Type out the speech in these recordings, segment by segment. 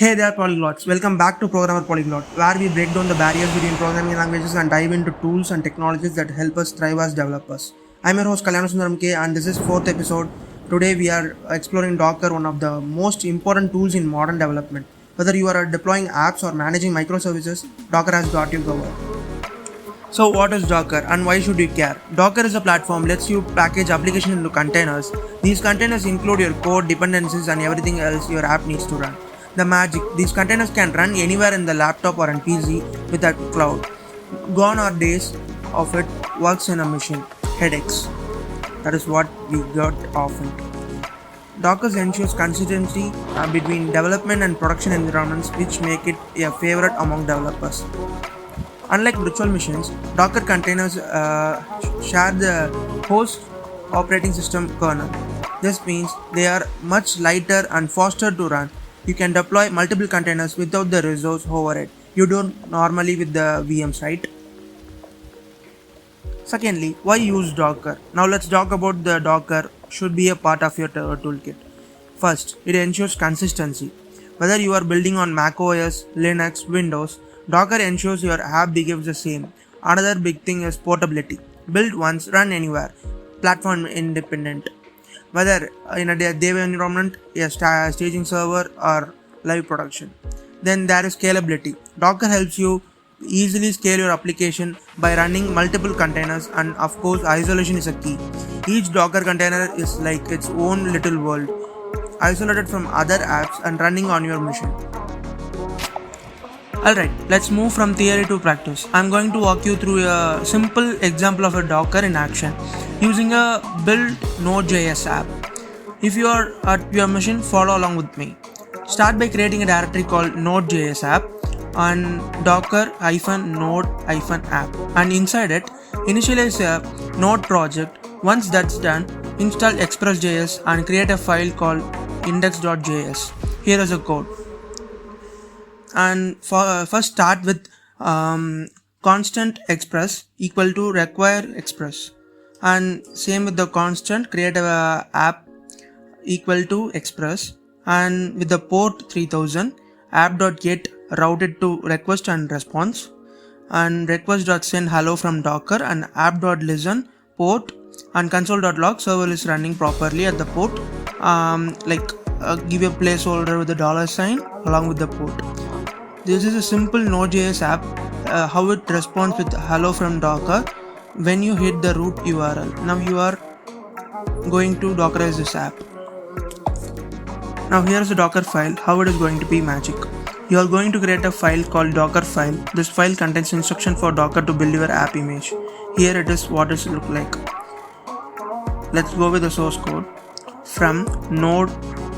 Hey there polyglots, welcome back to Programmer Polyglot, where we break down the barriers between programming languages and dive into tools and technologies that help us thrive as developers. I'm your host Kalyansundaram K, and this is 4th episode. Today we are exploring Docker, one of the most important tools in modern development. Whether you are deploying apps or managing microservices, Docker has got you covered. So what is Docker and why should you care? Docker is a platform that lets you package applications into containers. These containers include your code, dependencies and everything else your app needs to run. The magic, these containers can run anywhere in the laptop or on PC with a cloud. Gone are days of it works in a machine. Headaches. That is what we got often. Docker ensures consistency between development and production environments, which make it a favorite among developers. Unlike virtual machines, Docker containers share the host operating system kernel. This means they are much lighter and faster to run. You can deploy multiple containers without the resource overhead. You don't normally with the VMs, right? Secondly, why use Docker? Now let's talk about the Docker should be a part of your toolkit. First, it ensures consistency. Whether you are building on Mac OS, Linux, Windows, Docker ensures your app behaves the same. Another big thing is portability. Build once, run anywhere. Platform independent. Whether in a dev environment, a staging server or live production. Then there is scalability. Docker helps you easily scale your application by running multiple containers, and of course isolation is a key. Each Docker container is like its own little world, isolated from other apps and running on your machine. Alright, let's move from theory to practice. I'm going to walk you through a simple example of a Docker in action using a build Node.js app. If you are at your machine, follow along with me. Start by creating a directory called Node.js app and docker-node-app, and inside it, initialize a Node project. Once that's done, install express.js and create a file called index.js. Here is the code. And first start with constant express equal to require express, and same with the constant, create a app equal to express, and with the port 3000 app.get routed to request and response, and request.send hello from Docker, and app.listen port, and console.log server is running properly at the port. Give a placeholder with the $sign along with the port. This is a simple Node.js app, how it responds with hello from Docker when you hit the root URL. Now you are going to Dockerize this app. Now here is the Docker file, how it is going to be magic. You are going to create a file called Docker file. This file contains instruction for Docker to build your app image. Here it is what it look like. Let's go with the source code. From node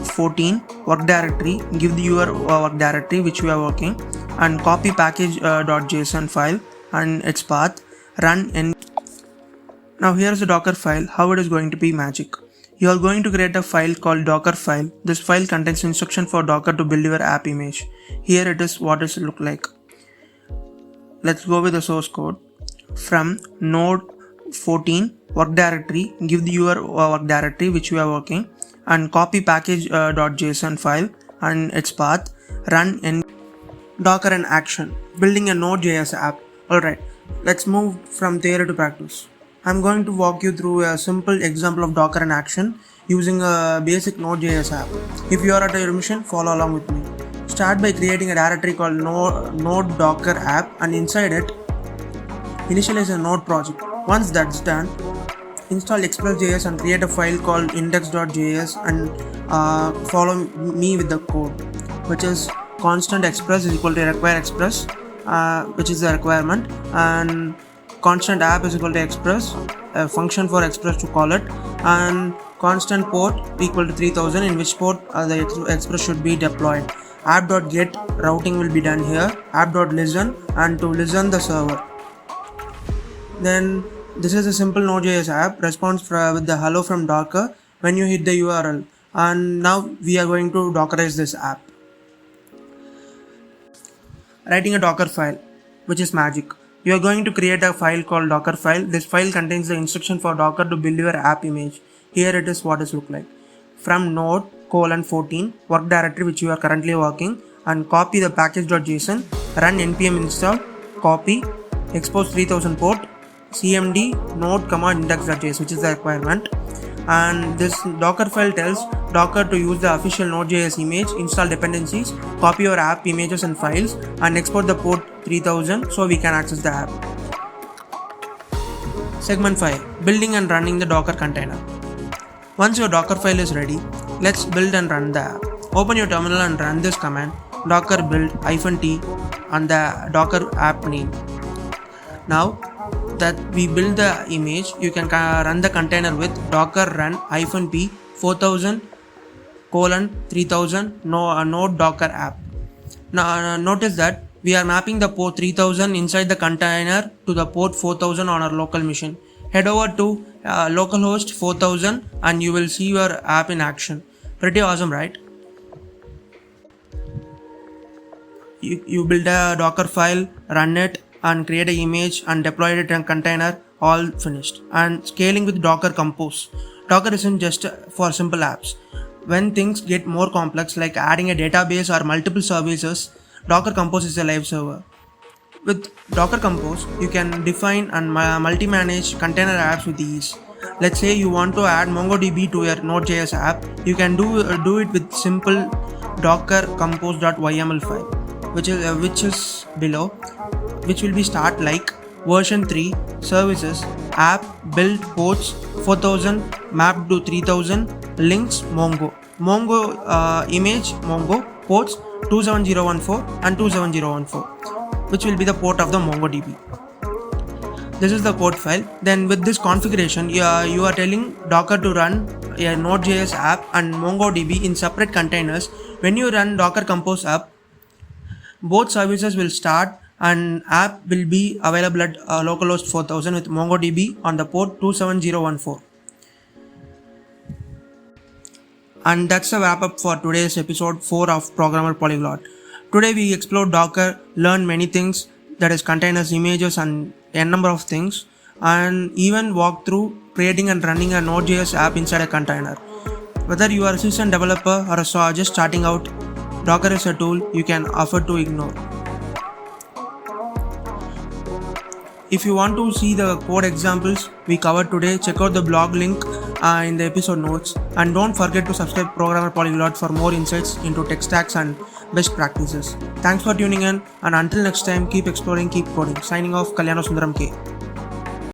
14 work directory, give your work directory which we are working, and copy package.json file and its path, run in. Now here is the Docker file, how it is going to be magic. You are going to create a file called Docker file. This file contains instruction for Docker to build your app image. Here it is what it look like. Let's go with the source code. From node 14 work directory, give your work directory which we are working, and copy package.json file and its path, run in. Docker in action, building a Node.js app. Alright, let's move from theory to practice. I'm going to walk you through a simple example of Docker in action using a basic Node.js app. If you are at your mission, follow along with me. Start by creating a directory called node docker app, and inside it, initialize a Node project. Once that's done, install express.js and create a file called index.js, and follow me with the code, which is constant express is equal to require express, which is the requirement, and constant app is equal to express, a function for express to call it, and constant port equal to 3000, in which port the express should be deployed. App.get routing will be done here, app.listen, and to listen the server. Then this is a simple Node.js app, responds with the hello from Docker when you hit the URL, and now we are going to Dockerize this app. Writing a Docker file, which is magic. You are going to create a file called Docker file. This file contains the instruction for Docker to build your app image. Here it is what it look like. From node 14 work directory which you are currently working, and copy the package.json, run npm install, copy, expose 3000 port, cmd node command index.js, which is the requirement. And this Docker file tells Docker to use the official Node.js image, install dependencies, copy your app images and files, and export the port 3000 so we can access the app. Segment 5. Building and running the Docker container. Once your Docker file is ready, let's build and run the app. Open your terminal and run this command docker build -t and the Docker app name. Now that we build the image, you can run the container with docker run -p 4000:3000 node docker app. Now notice that we are mapping the port 3000 inside the container to the port 4000 on our local machine. Head over to localhost 4000 and you will see your app in action. Pretty awesome, right? You build a Docker file, run it, and create an image and deploy it in a container, all finished. And scaling with Docker Compose. Docker isn't just for simple apps. When things get more complex, like adding a database or multiple services, Docker Compose is a live server. With Docker Compose, you can define and multi-manage container apps with ease. Let's say you want to add MongoDB to your Node.js app, you can do it with simple docker compose.yml file, which is below, which will be start like version 3, services, app, build, ports, 4000, mapped to 3000, links, Mongo, image, Mongo, ports, 27014 and 27014, which will be the port of the MongoDB. This is the code file. Then with this configuration, you are telling Docker to run a Node.js app and MongoDB in separate containers. When you run Docker Compose app, both services will start and app will be available at localhost 4000 with MongoDB on the port 27014. And that's a wrap up for today's episode 4 of Programmer Polyglot. Today we explored Docker, learned many things, that is containers, images and a number of things, and even walked through creating and running a Node.js app inside a container. Whether you are a seasoned developer or just starting out, Docker is a tool you can afford to ignore. If you want to see the code examples we covered today, check out the blog link in the episode notes, and don't forget to subscribe Programmer Polyglot for more insights into tech stacks and best practices. Thanks for tuning in, and until next time, keep exploring, keep coding. Signing off, Kalyana Sundaram K.